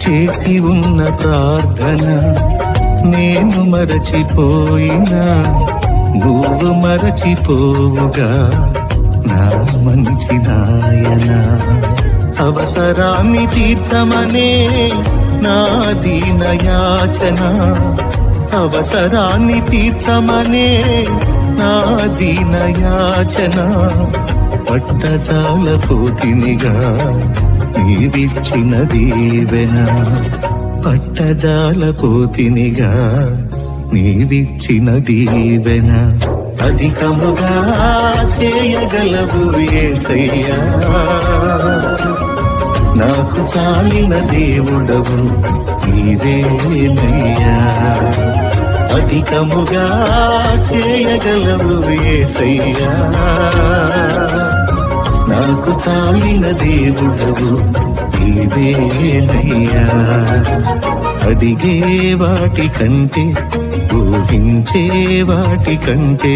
చేసి ఉన్న ప్రార్థన నేను మరచిపోయినా నువ్వు మరచిపోవుగా నా మంచి నాయన. అవసరాన్ని తీర్చమనే నా దీన యాచన, అవసరాన్ని తీర్చమనే నా దీన యాచన. పట్టజాల పోతినిగా నీవిచ్చిన దీవెన, పట్టజాల పోతినిగా నీవిచ్చిన దీవెన. అధికముగా చేయగలవు యేసయ్యా, నాకు చాలిన దేవుడవు నీవేనయ్యా. అధికముగా చేయగలవు యేసయ్యా, నాకు చాలిన దేవుడవు నీవేనయ్యా. అడిగే వాటి కంటే ఊహించే వాటి కంటే